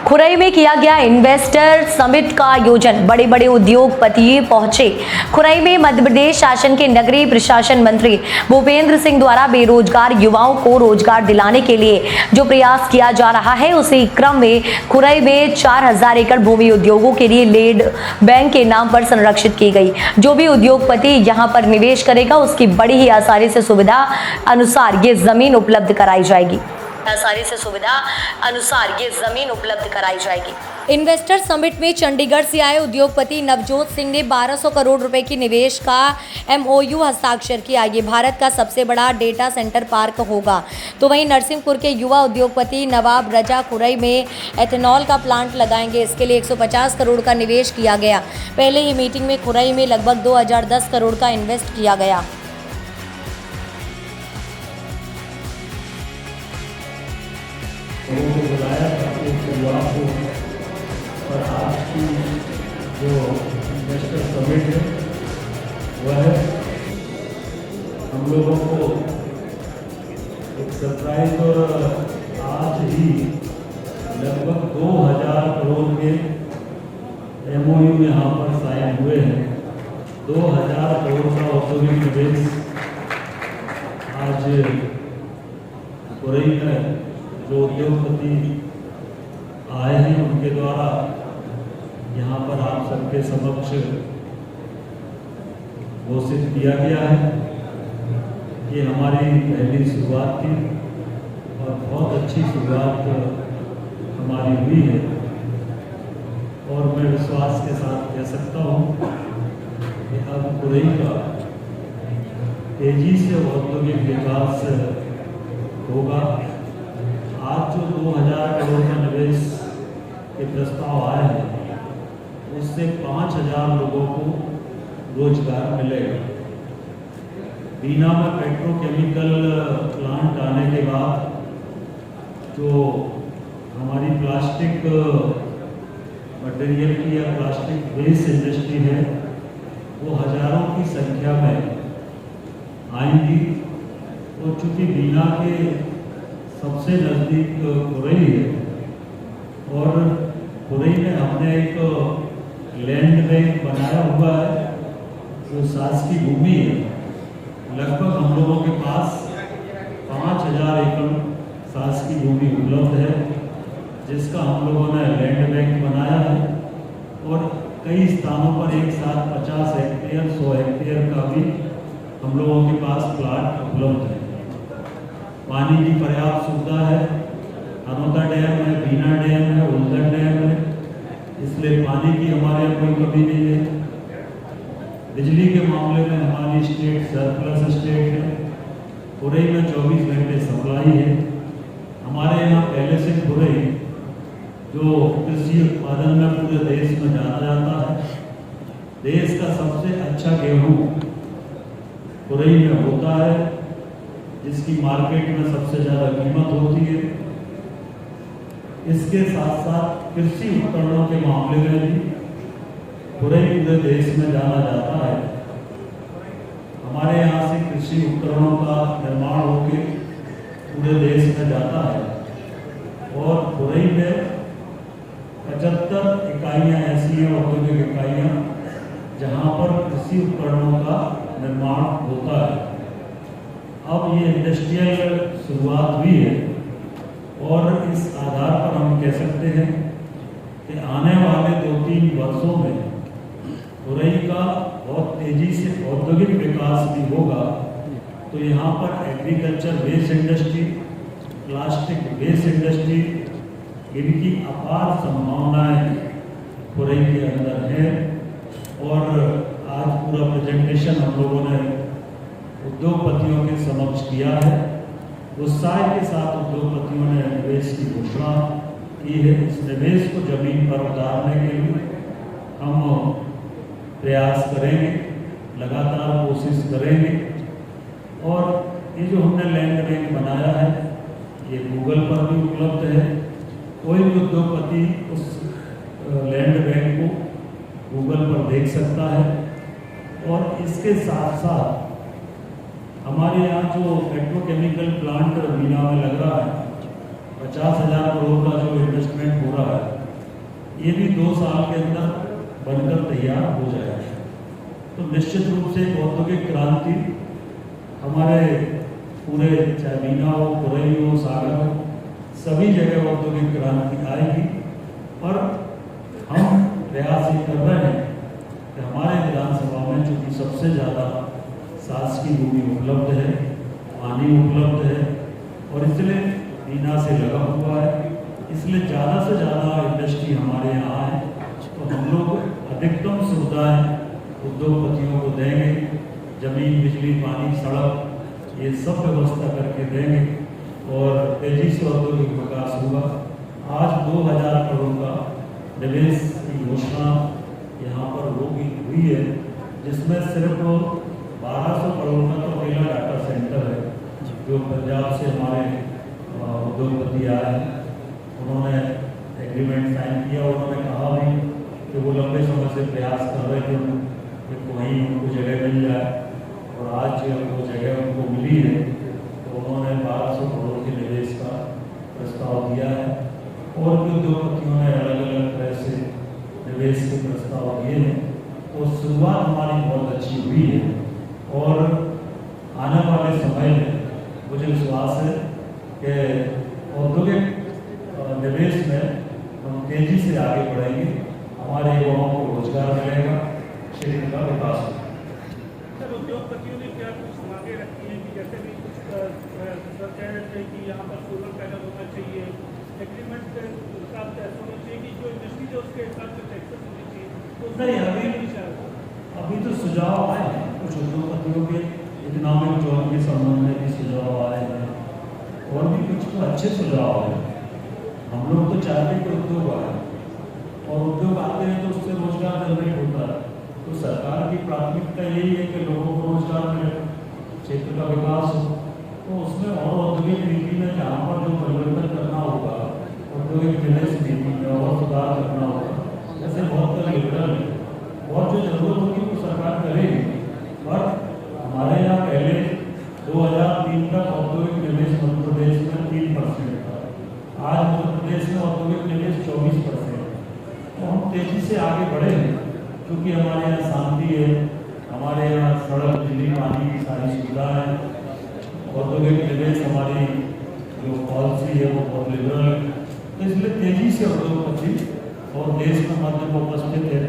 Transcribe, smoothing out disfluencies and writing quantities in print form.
खुरई में किया गया इन्वेस्टर समिट का आयोजन। बड़े बड़े उद्योगपति पहुंचे। खुरई में मध्य प्रदेश शासन के नगरीय प्रशासन मंत्री भूपेंद्र सिंह द्वारा बेरोजगार युवाओं को रोजगार दिलाने के लिए जो प्रयास किया जा रहा है, उसी क्रम में खुरई में 4000 एकड़ भूमि उद्योगों के लिए लैंड बैंक के नाम पर संरक्षित की गई। जो भी उद्योगपति यहां पर निवेश करेगा, उसकी बड़ी ही आसानी से सुविधा अनुसार ये जमीन उपलब्ध कराई जाएगी। इन्वेस्टर समिट में चंडीगढ़ से आए उद्योगपति नवजोत सिंह ने 1200 करोड़ रुपए की निवेश का MOU हस्ताक्षर किया। ये भारत का सबसे बड़ा डेटा सेंटर पार्क होगा। तो वहीं नरसिंहपुर के युवा उद्योगपति नवाब रजा खुरई में एथेनॉल का प्लांट लगाएंगे। इसके लिए 150 करोड़ का निवेश किया गया। पहले ही मीटिंग में खुरई में लगभग 2010 करोड़ का इन्वेस्ट किया गया। लोगों को बुलाया ताकि शुरुआत हो। और आज की जो इन्वेस्टर समिट है वह हम लोगों को एक सरप्राइज, और आज ही लगभग 2000 करोड़ के MOU यहाँ पर साइन हुए हैं। 2000 करोड़ का औद्योगिक निवेश आज खुरई में जो उद्योगपति आए हैं उनके द्वारा यहाँ पर आप सबके समक्ष घोषित किया गया है। ये हमारी पहली शुरुआत थी और बहुत अच्छी शुरुआत हमारी हुई है। और मैं विश्वास के साथ कह सकता हूँ कि अब खुरई का तेजी से औद्योगिक विकास होगा। आज जो 2000 करोड़ का निवेश के प्रस्ताव आए हैं, उससे 5000 लोगों को रोजगार मिलेगा। बीना में पेट्रोकेमिकल प्लांट आने के बाद जो हमारी प्लास्टिक मटेरियल की या प्लास्टिक वेस्ट इंडस्ट्री है, वो हजारों की संख्या में आएंगी। और चूँकि बीना के सबसे नज़दीक खुरई है और खुरई में हमने एक लैंड बैंक बनाया हुआ है जो शासकीय भूमि है। लगभग हम लोगों के पास 5000 एकड़ शासकीय भूमि उपलब्ध है, जिसका हम लोगों ने लैंड बैंक बनाया है। और कई स्थानों पर एक साथ 50 हेक्टेयर 100 हेक्टेयर का भी हम लोगों के पास प्लाट उपलब्ध है। पानी की पर्याप्त सुविधा है। हनौता डैम है, बीना डैम है, उल्दन डैम है, इसलिए पानी की हमारे यहाँ कोई कमी नहीं है। बिजली के मामले में हमारी स्टेट सरप्लस स्टेट है। खुरई में 24 घंटे सप्लाई है। हमारे यहाँ पहले से खुरई जो कृषि उत्पादन में पूरे देश में जाना जाता है। देश का सबसे अच्छा गेहूँ खुरई में होता है, जिसकी मार्केट में सबसे ज़्यादा कीमत होती है। इसके साथ साथ कृषि उपकरणों के मामले में भी खुरई पूरे देश में जाना जाता है। हमारे यहाँ से कृषि उपकरणों का निर्माण होकर पूरे देश में जाता है। और खुरई में 75 इकाइयाँ ऐसी हैं, औद्योगिक इकाइयाँ, जहाँ पर कृषि उपकरणों का निर्माण होता है। अब ये इंडस्ट्रियल शुरुआत हुई है और इस आधार पर हम कह सकते हैं कि आने वाले 2-3 वर्षों में खुरई का बहुत तेजी से औद्योगिक विकास भी होगा। तो यहाँ पर agriculture waste industry, plastic waste industry, इनकी अपार संभावनाएं खुरई के अंदर है। और आज पूरा प्रेजेंटेशन हम लोगों ने उद्योगपतियों के समक्ष किया है। उत्साह के साथ उद्योगपतियों ने निवेश की घोषणा की है। इस निवेश को जमीन पर उतारने के लिए हम प्रयास करेंगे, लगातार कोशिश करेंगे। और ये जो हमने लैंड बैंक बनाया है, ये गूगल पर भी उपलब्ध है। कोई भी उद्योगपति उस लैंड बैंक को गूगल पर देख सकता है। और इसके साथ साथ हमारे यहाँ जो पेट्रोकेमिकल प्लांट बीना में लग रहा है, 50,000 करोड़ का जो इन्वेस्टमेंट हो रहा है, ये भी 2 साल के अंदर बनकर तैयार हो जाएगा। तो निश्चित रूप से औद्योगिक क्रांति हमारे पूरे चाहे बीना हो, खुरई हो, सागर हो, सभी जगह औद्योगिक क्रांति आएगी। और हम प्रयास ये कर रहे हैं कि हमारे विधानसभा में चूँकि सबसे ज़्यादा शासकीय भूमि उपलब्ध है, पानी उपलब्ध है और इसलिए बीना से लगा हुआ है, इसलिए ज़्यादा से ज़्यादा इंडस्ट्री हमारे यहाँ है। तो हम लोग अधिकतम सुविधाएं उद्योगपतियों को देंगे, जमीन, बिजली, पानी, सड़क, ये सब व्यवस्था करके देंगे और तेजी से औद्योगिक विकास होगा। आज 2000 करोड़ का निवेश की घोषणा यहाँ पर हुई है, जिसमें सिर्फ 1200 करोड़ का तो अकेला डाटा सेंटर है जो पंजाब से हमारे उद्योगपति आए हैं। उन्होंने एग्रीमेंट साइन किया। उन्होंने कहा भी कि वो लंबे समय से प्रयास कर रहे थे कि वहीं उनको जगह मिल जाए और आज वो जगह उनको मिली है। तो उन्होंने 1200 करोड़ के निवेश का प्रस्ताव दिया है और भी उद्योगपतियों ने अलग अलग तरह से निवेश के प्रस्ताव दिए हैं। तो शुरुआत हमारी बहुत अच्छी हुई है और आने वाले समय में मुझे विश्वास है कि औद्योगिक निवेश में हम तेजी से आगे बढ़ेंगे, हमारे युवाओं को रोजगार मिलेगा, क्षेत्र का विकास होगा। सर, उद्योगपतियों ने क्या कुछ मांगे रखी हैं कि जैसे भी कुछ सर कह रहे थे कि यहाँ पर सोलर पैनल होना चाहिए, एग्रीमेंट के हिसाब से ऐसा होना चाहिए कि जो इंडस्ट्री है उसके हिसाब से टैक्सेस होनी चाहिए। तो नहीं, अभी तो सुझाव आए हैं कुछ उद्योगपतियों के, इकोनॉमिक जोन के संबंध में भी सुझाव आए हैं और भी कुछ तो अच्छे सुझाव हैं। हम लोग तो चाहते हैं कि उद्योग आए और उद्योग आते हैं तो उससे रोजगार जनरेट होता है। तो सरकार की प्राथमिकता यही है कि लोगों को रोजगार मिले, क्षेत्र का विकास हो। तो उसमें और औद्योगिक नीति में जहाँ पर जो परिवर्तन करना होगा, औद्योगिक निवेश नीति में और सुधार करना होगा, जैसे बहुत तरह लिबरल है और जो जरूरत होगी वो सरकार करेगी। पर हमारे यहाँ पहले 2003 तक औद्योगिक निवेश मध्य प्रदेश में 3% था। आज मध्य प्रदेश में औद्योगिक निवेश 24%। तो हम तेजी से आगे बढ़े हैं क्योंकि हमारे यहाँ शांति है, हमारे यहाँ सड़क, बिजली, पानी की सारी सुविधाएं हैं। औद्योगिक निवेश हमारी जो पॉलिसी है वो बहुत लिबरल है। तो इसलिए तेजी से उद्योगपति और देश में मध्य में उपस्थित है